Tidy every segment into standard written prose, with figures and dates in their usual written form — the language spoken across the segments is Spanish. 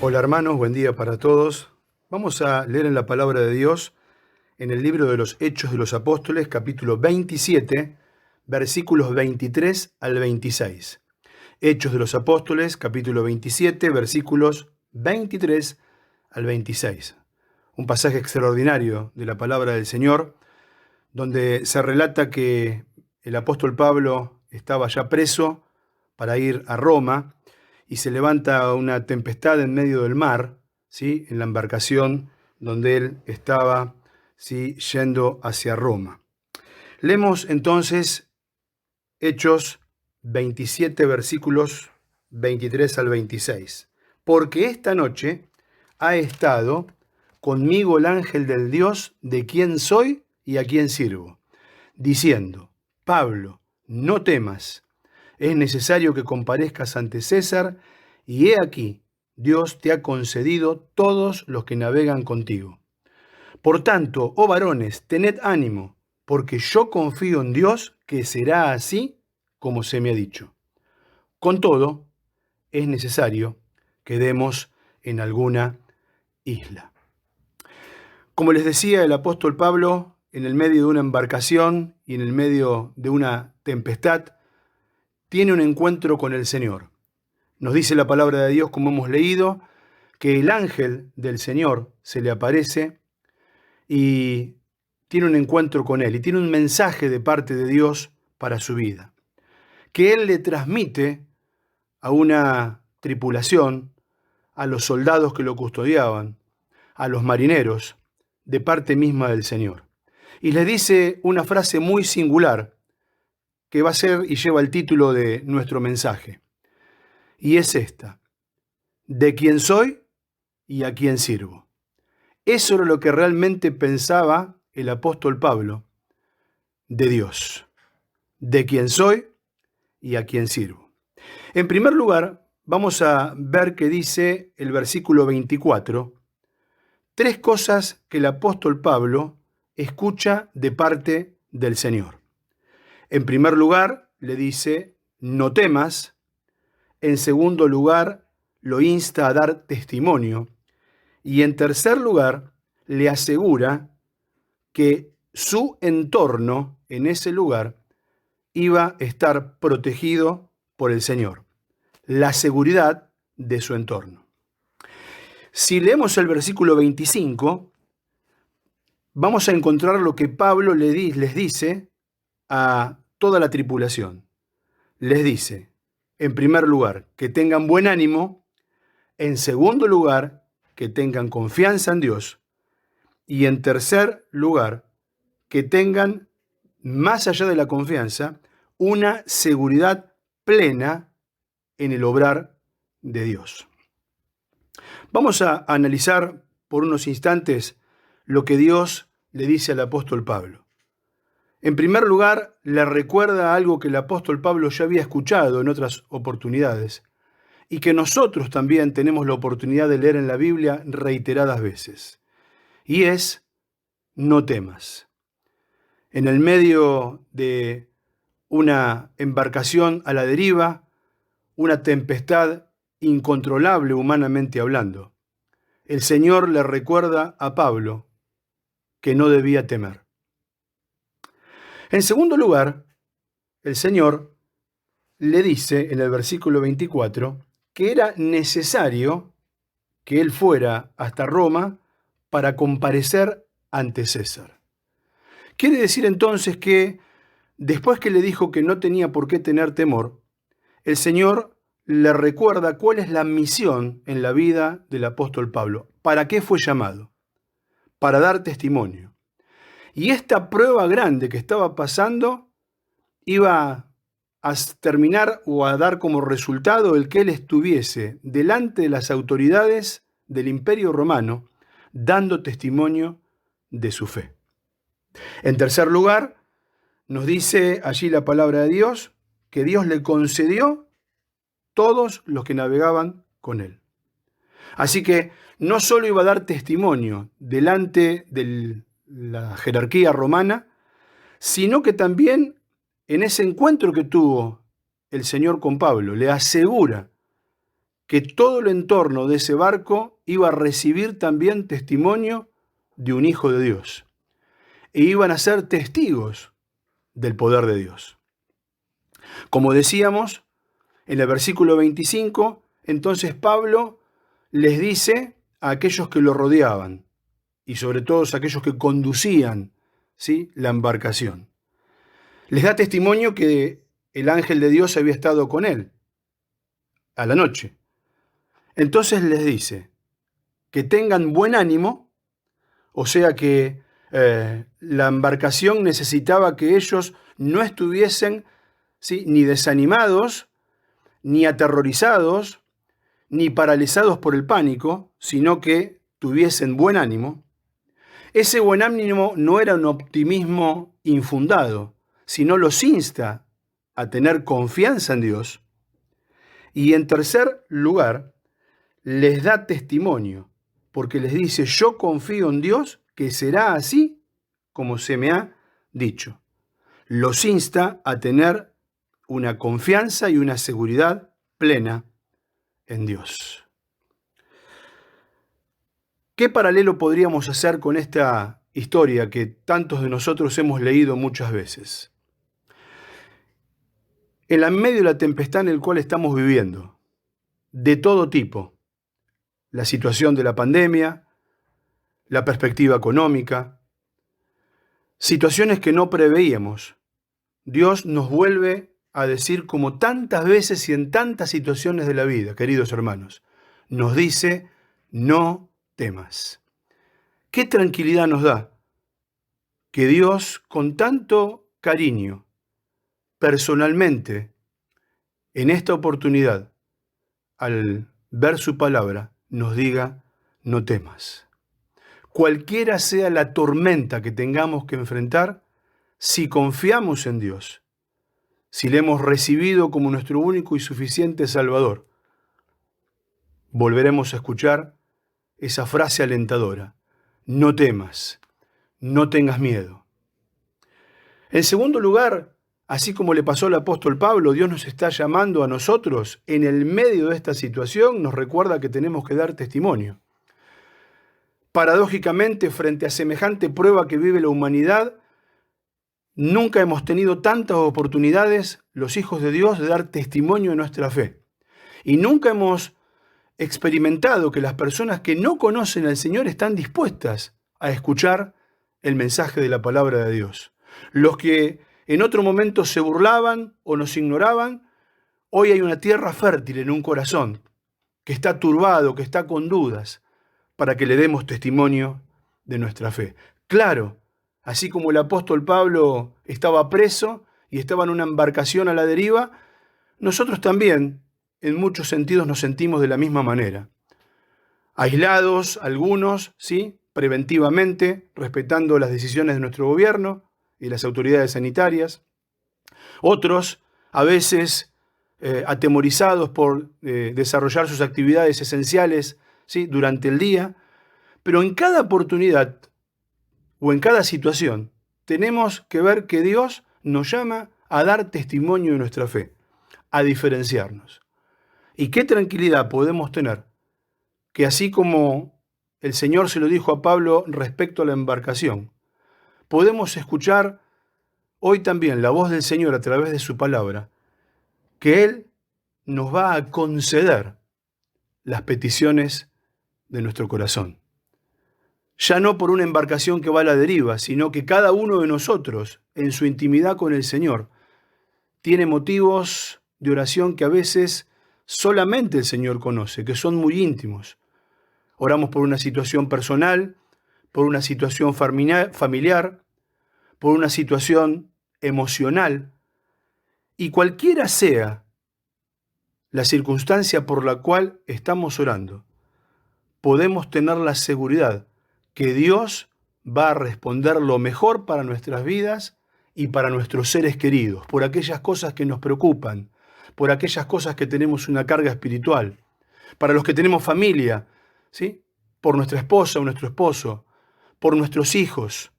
Hola hermanos, buen día para todos. Vamos a leer en la palabra de Dios en el libro de los Hechos de los Apóstoles, capítulo 27, versículos 23 al 26. Hechos de los Apóstoles, capítulo 27, versículos 23 al 26. Un pasaje extraordinario de la palabra del Señor, donde se relata que el apóstol Pablo estaba ya preso para ir a Roma y se levanta una tempestad en medio del mar, ¿sí?, en la embarcación donde él estaba, ¿sí?, yendo hacia Roma. Leemos entonces Hechos 27, versículos 23 al 26. Porque esta noche ha estado conmigo el ángel del Dios de quien soy y a quien sirvo, diciendo: Pablo, no temas, es necesario que comparezcas ante César, y he aquí, Dios te ha concedido todos los que navegan contigo. Por tanto, oh varones, tened ánimo, porque yo confío en Dios que será así como se me ha dicho. Con todo, es necesario que demos en alguna isla. Como les decía, el apóstol Pablo, en el medio de una embarcación y en el medio de una tempestad, tiene un encuentro con el Señor. Nos dice la palabra de Dios, como hemos leído, que el ángel del Señor se le aparece y tiene un encuentro con él y tiene un mensaje de parte de Dios para su vida, que él le transmite a una tripulación, a los soldados que lo custodiaban, a los marineros, de parte misma del Señor. Y les dice una frase muy singular que va a ser y lleva el título de nuestro mensaje. Y es esta: de quién soy y a quién sirvo. Eso era lo que realmente pensaba el apóstol Pablo de Dios. De quién soy y a quién sirvo. En primer lugar, vamos a ver que dice el versículo 24, tres cosas que el apóstol Pablo escucha de parte del Señor. En primer lugar, le dice: no temas. En segundo lugar, lo insta a dar testimonio. Y en tercer lugar, le asegura que su entorno en ese lugar iba a estar protegido por el Señor. La seguridad de su entorno. Si leemos el versículo 25, vamos a encontrar lo que Pablo les dice a toda la tripulación. Les dice, en primer lugar, que tengan buen ánimo. En segundo lugar, que tengan confianza en Dios. Y en tercer lugar, que tengan, más allá de la confianza, una seguridad plena en el obrar de Dios. Vamos a analizar por unos instantes lo que Dios le dice al apóstol Pablo. En primer lugar, le recuerda algo que el apóstol Pablo ya había escuchado en otras oportunidades y que nosotros también tenemos la oportunidad de leer en la Biblia reiteradas veces. Y es: no temas. En el medio de una embarcación a la deriva, una tempestad incontrolable humanamente hablando, el Señor le recuerda a Pablo que no debía temer. En segundo lugar, el Señor le dice en el versículo 24 que era necesario que él fuera hasta Roma para comparecer ante César. Quiere decir entonces que después que le dijo que no tenía por qué tener temor, el Señor le recuerda cuál es la misión en la vida del apóstol Pablo. ¿Para qué fue llamado? Para dar testimonio. Y esta prueba grande que estaba pasando iba a terminar o a dar como resultado el que él estuviese delante de las autoridades del Imperio Romano dando testimonio de su fe. En tercer lugar, nos dice allí la palabra de Dios que Dios le concedió todos los que navegaban con él. Así que no solo iba a dar testimonio delante de la jerarquía romana, sino que también en ese encuentro que tuvo el Señor con Pablo, le asegura que todo el entorno de ese barco iba a recibir también testimonio de un Hijo de Dios. E iban a ser testigos del poder de Dios. Como decíamos, en el versículo 25, entonces Pablo les dice a aquellos que lo rodeaban, y sobre todo a aquellos que conducían, ¿sí?, la embarcación. Les da testimonio que el ángel de Dios había estado con él a la noche. Entonces les dice que tengan buen ánimo, o sea que la embarcación necesitaba que ellos no estuviesen, ¿sí?, ni desanimados, ni aterrorizados, ni paralizados por el pánico, sino que tuviesen buen ánimo. Ese buen ánimo no era un optimismo infundado, sino los insta a tener confianza en Dios. Y en tercer lugar, les da testimonio, porque les dice, yo confío en Dios que será así como se me ha dicho. Los insta a tener una confianza y una seguridad plena en Dios. ¿Qué paralelo podríamos hacer con esta historia que tantos de nosotros hemos leído muchas veces? En la medio de la tempestad en la cual estamos viviendo, de todo tipo, la situación de la pandemia, la perspectiva económica, situaciones que no preveíamos, Dios nos vuelve a decir como tantas veces y en tantas situaciones de la vida, queridos hermanos, nos dice, no temas. ¿Qué tranquilidad nos da que Dios, con tanto cariño, personalmente, en esta oportunidad, al ver su palabra, nos diga, no temas? Cualquiera sea la tormenta que tengamos que enfrentar, si confiamos en Dios, si le hemos recibido como nuestro único y suficiente Salvador, volveremos a escuchar esa frase alentadora, no temas, no tengas miedo. En segundo lugar, así como le pasó al apóstol Pablo, Dios nos está llamando a nosotros en el medio de esta situación, nos recuerda que tenemos que dar testimonio. Paradójicamente, frente a semejante prueba que vive la humanidad, nunca hemos tenido tantas oportunidades, los hijos de Dios, de dar testimonio de nuestra fe. Y nunca hemos experimentado que las personas que no conocen al Señor están dispuestas a escuchar el mensaje de la palabra de Dios. Los que en otro momento se burlaban o nos ignoraban, hoy hay una tierra fértil en un corazón que está turbado, que está con dudas, para que le demos testimonio de nuestra fe. Claro, así como el apóstol Pablo estaba preso y estaba en una embarcación a la deriva, nosotros también, en muchos sentidos, nos sentimos de la misma manera. Aislados, algunos, ¿sí?, preventivamente, respetando las decisiones de nuestro gobierno y las autoridades sanitarias. Otros, a veces, atemorizados por desarrollar sus actividades esenciales, ¿sí?, durante el día. Pero en cada oportunidad o en cada situación tenemos que ver que Dios nos llama a dar testimonio de nuestra fe, a diferenciarnos. Y qué tranquilidad podemos tener que así como el Señor se lo dijo a Pablo respecto a la embarcación, podemos escuchar hoy también la voz del Señor a través de su palabra, que Él nos va a conceder las peticiones de nuestro corazón. Ya no por una embarcación que va a la deriva, sino que cada uno de nosotros, en su intimidad con el Señor, tiene motivos de oración que a veces solamente el Señor conoce, que son muy íntimos. Oramos por una situación personal, por una situación familiar, por una situación emocional, y cualquiera sea la circunstancia por la cual estamos orando, podemos tener la seguridad que Dios va a responder lo mejor para nuestras vidas y para nuestros seres queridos, por aquellas cosas que nos preocupan, por aquellas cosas que tenemos una carga espiritual, para los que tenemos familia, ¿sí?, por nuestra esposa o nuestro esposo, por nuestros hijos,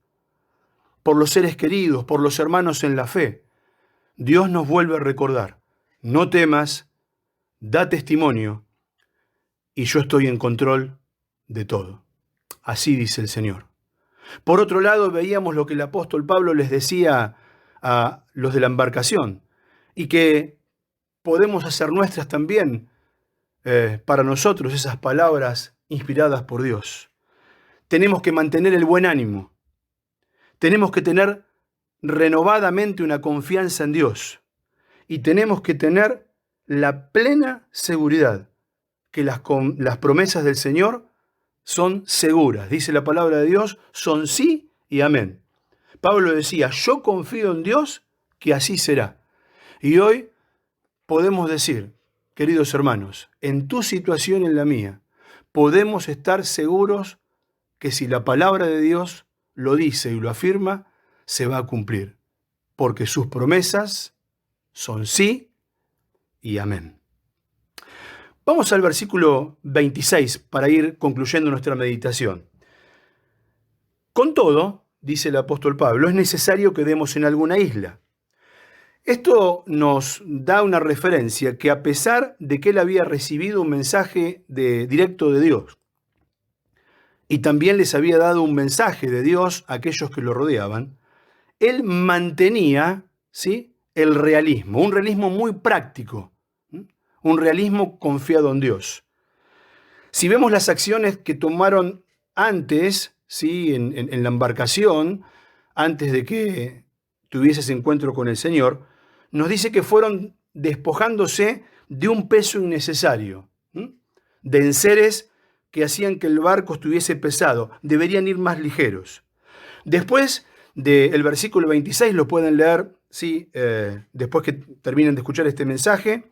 por los seres queridos, por los hermanos en la fe. Dios nos vuelve a recordar, no temas, da testimonio, y yo estoy en control de todo. Así dice el Señor. Por otro lado, veíamos lo que el apóstol Pablo les decía a los de la embarcación y que podemos hacer nuestras también para nosotros esas palabras inspiradas por Dios. Tenemos que mantener el buen ánimo. Tenemos que tener renovadamente una confianza en Dios. Y tenemos que tener la plena seguridad que las promesas del Señor son seguras. Dice la palabra de Dios, son sí y amén. Pablo decía, yo confío en Dios que así será. Y hoy podemos decir, queridos hermanos, en tu situación y en la mía, podemos estar seguros que si la palabra de Dios lo dice y lo afirma, se va a cumplir. Porque sus promesas son sí y amén. Vamos al versículo 26 para ir concluyendo nuestra meditación. Con todo, dice el apóstol Pablo, es necesario que demos en alguna isla. Esto nos da una referencia que a pesar de que él había recibido un mensaje directo de Dios y también les había dado un mensaje de Dios a aquellos que lo rodeaban, él mantenía, ¿sí?, el realismo, un realismo muy práctico, un realismo confiado en Dios. Si vemos las acciones que tomaron antes, ¿sí?, en la embarcación, antes de que tuviese ese encuentro con el Señor, nos dice que fueron despojándose de un peso innecesario, de enseres que hacían que el barco estuviese pesado, deberían ir más ligeros. Después del versículo 26, lo pueden leer, ¿sí?, después que terminen de escuchar este mensaje,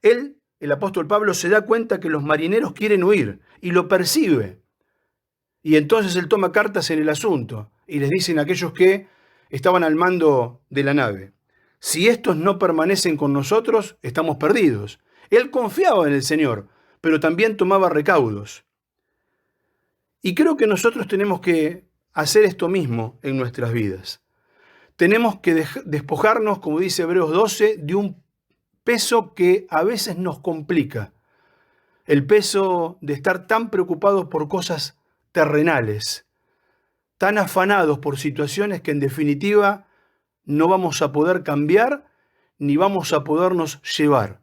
el apóstol Pablo se da cuenta que los marineros quieren huir y lo percibe. Y entonces él toma cartas en el asunto y les dicen a aquellos que estaban al mando de la nave, si estos no permanecen con nosotros, estamos perdidos. Él confiaba en el Señor, pero también tomaba recaudos. Y creo que nosotros tenemos que hacer esto mismo en nuestras vidas. Tenemos que despojarnos, como dice Hebreos 12, de un peso que a veces nos complica. El peso de estar tan preocupados por cosas terrenales, tan afanados por situaciones que en definitiva no vamos a poder cambiar ni vamos a podernos llevar.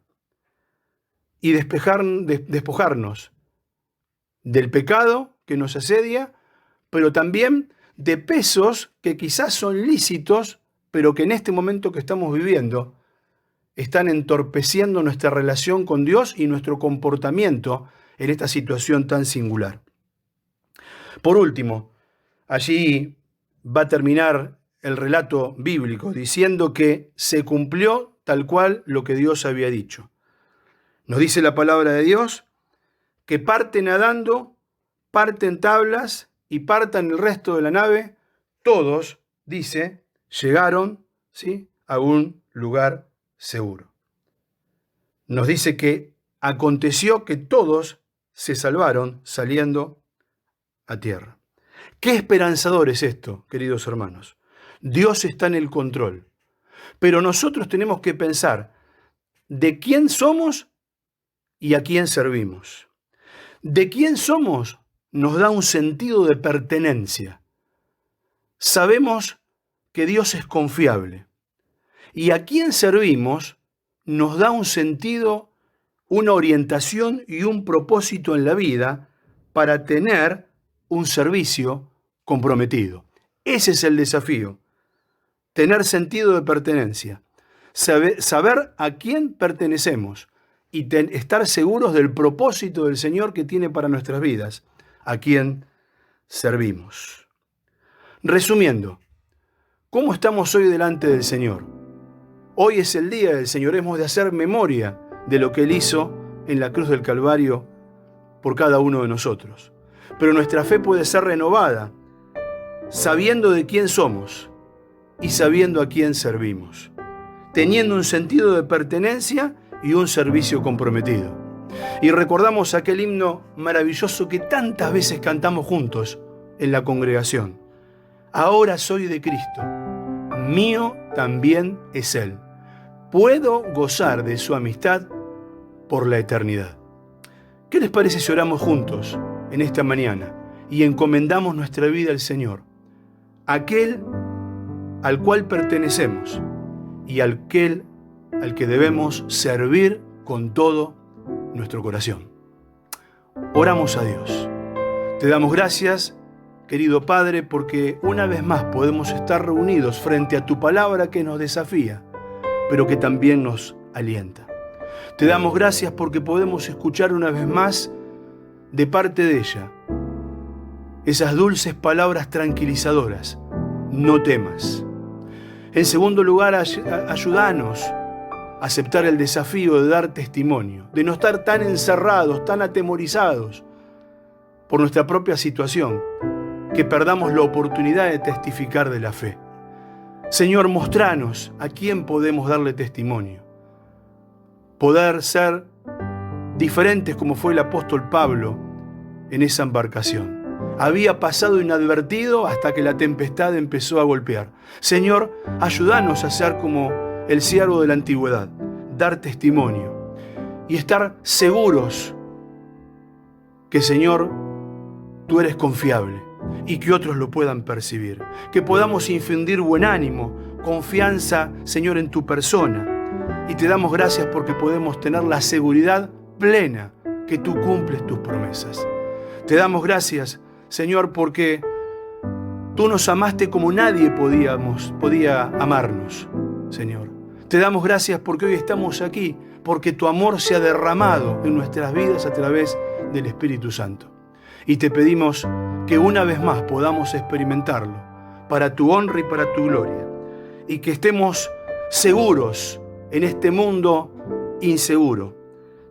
Y despojarnos del pecado que nos asedia, pero también de pesos que quizás son lícitos, pero que en este momento que estamos viviendo están entorpeciendo nuestra relación con Dios y nuestro comportamiento en esta situación tan singular. Por último, allí va a terminar el relato bíblico diciendo que se cumplió tal cual lo que Dios había dicho. Nos dice la palabra de Dios que parte nadando, parte en tablas y partan el resto de la nave, todos, dice, llegaron, ¿sí?, a un lugar seguro. Nos dice que aconteció que todos se salvaron saliendo a tierra. Qué esperanzador es esto, queridos hermanos. Dios está en el control, pero nosotros tenemos que pensar de quién somos y a quién servimos. De quién somos nos da un sentido de pertenencia. Sabemos que Dios es confiable. Y a quién servimos nos da un sentido, una orientación y un propósito en la vida para tener un servicio comprometido. Ese es el desafío. Tener sentido de pertenencia. Saber a quién pertenecemos y estar seguros del propósito del Señor que tiene para nuestras vidas, a quién servimos. Resumiendo, ¿cómo estamos hoy delante del Señor? Hoy es el día del Señor, hemos de hacer memoria de lo que Él hizo en la cruz del Calvario por cada uno de nosotros. Pero nuestra fe puede ser renovada sabiendo de quién somos y sabiendo a quién servimos, teniendo un sentido de pertenencia y un servicio comprometido. Y recordamos aquel himno maravilloso que tantas veces cantamos juntos en la congregación. Ahora soy de Cristo, mío también es Él. Puedo gozar de su amistad por la eternidad. ¿Qué les parece si oramos juntos en esta mañana y encomendamos nuestra vida al Señor, aquel al cual pertenecemos y aquel al que debemos servir con todo nuestro corazón? Oramos a Dios. Te damos gracias, querido Padre, porque una vez más podemos estar reunidos frente a tu palabra que nos desafía, pero que también nos alienta. Te damos gracias porque podemos escuchar una vez más de parte de ella esas dulces palabras tranquilizadoras. No temas. En segundo lugar, ayúdanos a aceptar el desafío de dar testimonio, de no estar tan encerrados, tan atemorizados por nuestra propia situación, que perdamos la oportunidad de testificar de la fe. Señor, mostranos a quién podemos darle testimonio. Poder ser diferentes como fue el apóstol Pablo en esa embarcación. Había pasado inadvertido hasta que la tempestad empezó a golpear. Señor, ayúdanos a ser como el siervo de la antigüedad, dar testimonio y estar seguros que, Señor, tú eres confiable y que otros lo puedan percibir. Que podamos infundir buen ánimo, confianza, Señor, en tu persona. Y te damos gracias porque podemos tener la seguridad plena que tú cumples tus promesas. Te damos gracias, Señor, porque tú nos amaste como nadie podía amarnos, Señor. Te damos gracias porque hoy estamos aquí, porque tu amor se ha derramado en nuestras vidas a través del Espíritu Santo. Y te pedimos que una vez más podamos experimentarlo para tu honra y para tu gloria. Y que estemos seguros en este mundo inseguro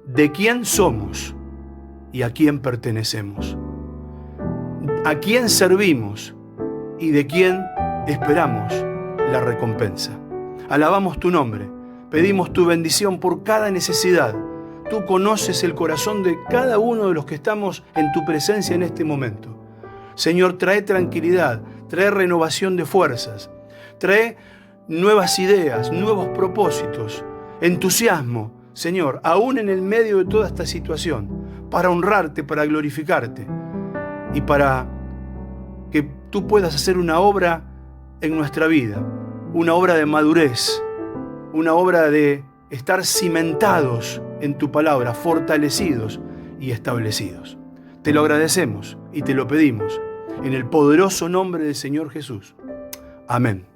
de quién somos y a quién pertenecemos, a quién servimos y de quién esperamos la recompensa. Alabamos tu nombre, pedimos tu bendición por cada necesidad. Tú conoces el corazón de cada uno de los que estamos en tu presencia en este momento. Señor, trae tranquilidad, trae renovación de fuerzas, trae nuevas ideas, nuevos propósitos, entusiasmo, Señor, aún en el medio de toda esta situación, para honrarte, para glorificarte y para que tú puedas hacer una obra en nuestra vida, una obra de madurez, una obra de estar cimentados en tu palabra, fortalecidos y establecidos. Te lo agradecemos y te lo pedimos en el poderoso nombre del Señor Jesús. Amén.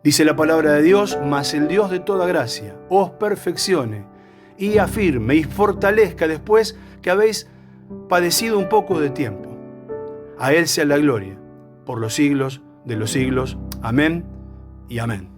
Dice la palabra de Dios: mas el Dios de toda gracia os perfeccione y afirme y fortalezca después que habéis padecido un poco de tiempo. A Él sea la gloria por los siglos de los siglos. Amén y amén.